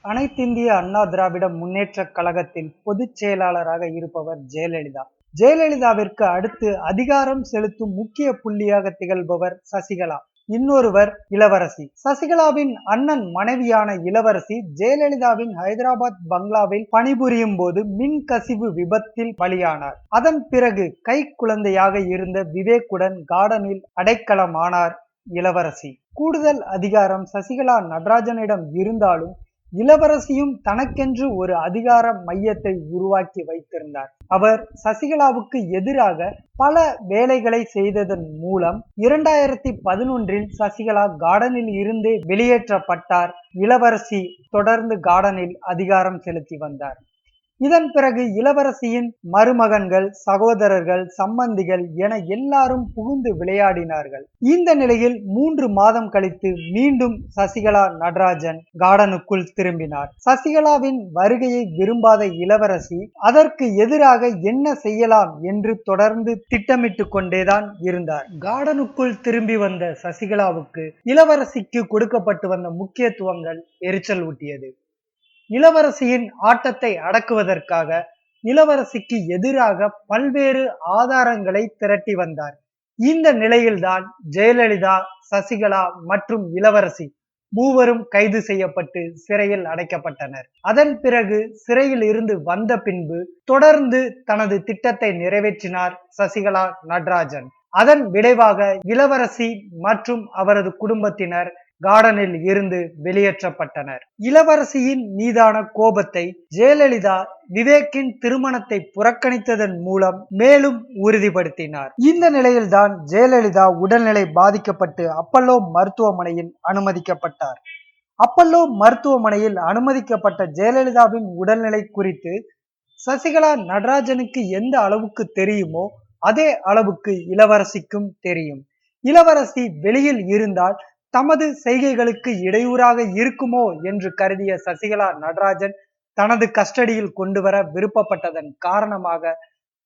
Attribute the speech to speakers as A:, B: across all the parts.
A: அனைத்திந்திய அண்ணா திராவிட முன்னேற்றக் கழகத்தில் பொதுச் செயலாளராக இருப்பவர் ஜெயலலிதா. ஜெயலலிதாவிற்கு அடுத்து அதிகாரம் செலுத்தும் முக்கிய புள்ளியாக திகழ்பவர் சசிகலா. இன்னொருவர் இளவரசி. சசிகலாவின் அண்ணன் மனைவியான இளவரசி ஜெயலலிதாவின் ஹைதராபாத் பங்களாவில் பணிபுரியும் போது மின் கசிவு விபத்தில் பலியானார். அதன் பிறகு கை குழந்தையாக இருந்த விவேக்குடன் கார்டனில் அடைக்கலமானார் இளவரசி. கூடுதல் அதிகாரம் சசிகலா நடராஜனிடம் இருந்தாலும் இளவரசியும் தனக்கென்று ஒரு அதிகார மையத்தை உருவாக்கி வைத்திருந்தார். அவர் சசிகலாவுக்கு எதிராக பல வேலைகளை செய்ததன் மூலம் 2011 சசிகலா கார்டனில் இருந்தே வெளியேற்றப்பட்டார். இளவரசி தொடர்ந்து கார்டனில் அதிகாரம் செலுத்தி வந்தார். இதன் பிறகு இளவரசியின் மருமகன்கள், சகோதரர்கள், சம்பந்திகள் என எல்லாரும் புகுந்து விளையாடினார்கள். இந்த நிலையில் 3 மாதம் கழித்து மீண்டும் சசிகலா நடராஜன் கார்டனுக்குள் திரும்பினார். சசிகலாவின் வருகையை விரும்பாத இளவரசி அதற்கு எதிராக என்ன செய்யலாம் என்று தொடர்ந்து திட்டமிட்டு கொண்டேதான் இருந்தார். கார்டனுக்குள் திரும்பி வந்த சசிகலாவுக்கு இளவரசிக்கு கொடுக்கப்பட்டு வந்த முக்கியத்துவங்கள் எரிச்சல் ஊட்டியது. இளவரசியின் ஆட்டத்தை அடக்குவதற்காக இளவரசிக்கு எதிராக பல்வேறு ஆதாரங்களை திரட்டி வந்தார். இந்த நிலையில்தான் ஜெயலலிதா, சசிகலா மற்றும் இளவரசி மூவரும் கைது செய்யப்பட்டு சிறையில் அடைக்கப்பட்டனர். அதன் பிறகு சிறையில் இருந்து வந்த பின்பு தொடர்ந்து தனது திட்டத்தை நிறைவேற்றினார் சசிகலா நடராஜன். அதன் விளைவாக இளவரசி மற்றும் அவரது குடும்பத்தினர் கார்டனில் இருந்து வெளியேற்றப்பட்டனர். இளவரசியின் மீதான கோபத்தை ஜெயலலிதா விவேக்கின் திருமணத்தை புறக்கணித்ததன் மூலம் மேலும் உறுதிப்படுத்தினார். இந்த நிலையில்தான் ஜெயலலிதா உடல்நிலை பாதிக்கப்பட்டு அப்பல்லோ மருத்துவமனையில் அனுமதிக்கப்பட்டார். அப்பல்லோ மருத்துவமனையில் அனுமதிக்கப்பட்ட ஜெயலலிதாவின் உடல்நிலை குறித்து சசிகலா நடராஜனுக்கு எந்த அளவுக்கு தெரியுமோ அதே அளவுக்கு இளவரசிக்கும் தெரியும். இளவரசி வெளியில் இருந்தால் தமது செய்கைகளுக்கு இடையூறாக இருக்குமோ என்று கருதிய சசிகலா நடராஜன் தனது கஸ்டடியில் கொண்டு வர விருப்பப்பட்டதன் காரணமாக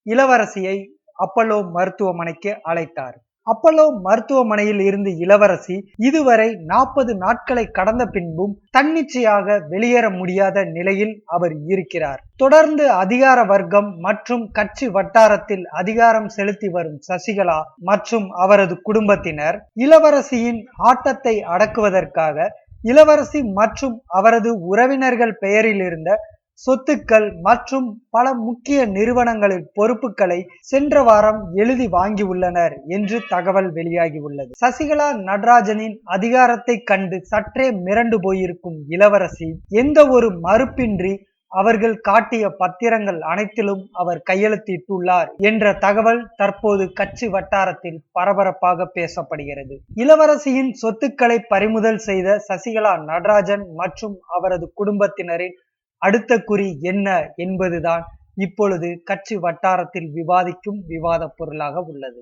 A: இளவரசியை அப்பல்லோ மருத்துவமனைக்கு அழைத்தார். அப்பல்லோ மருத்துவமனையில் இருந்து இளவரசி இதுவரை 40 நாட்களை கடந்த பின்பும் தன்னிச்சையாக வெளியேற முடியாத நிலையில் அவர் இருக்கிறார். தொடர்ந்து அதிகார வர்க்கம் மற்றும் கட்சி வட்டாரத்தில் அதிகாரம் செலுத்தி வரும் சசிகலா மற்றும் அவரது குடும்பத்தினர் இளவரசியின் ஆட்டத்தை அடக்குவதற்காக இளவரசி மற்றும் அவரது உறவினர்கள் பெயரில் இருந்த சொத்துக்கள் மற்றும் பல முக்கிய நிறுவனங்களின் பொறுப்புகளை சென்ற வாரம் எழுதி வாங்கியுள்ளனர் என்று தகவல் வெளியாகியுள்ளது. சசிகலா நடராஜனின் அதிகாரத்தை கண்டு சற்றே மிரண்டு போயிருக்கும் இளவரசி எந்த ஒரு மறுப்பின்றி அவர்கள் காட்டிய பத்திரங்கள் அனைத்திலும் அவர் கையெழுத்திட்டுள்ளார் என்ற தகவல் தற்போது கட்சி வட்டாரத்தில் பரபரப்பாக பேசப்படுகிறது. இளவரசியின் சொத்துக்களை பறிமுதல் செய்த சசிகலா நடராஜன் மற்றும் அவரது குடும்பத்தினரின் அடுத்த குறி என்ன என்பதுதான் இப்பொழுது கட்சி வட்டாரத்தில் விவாதிக்கும் விவாத பொருளாக உள்ளது.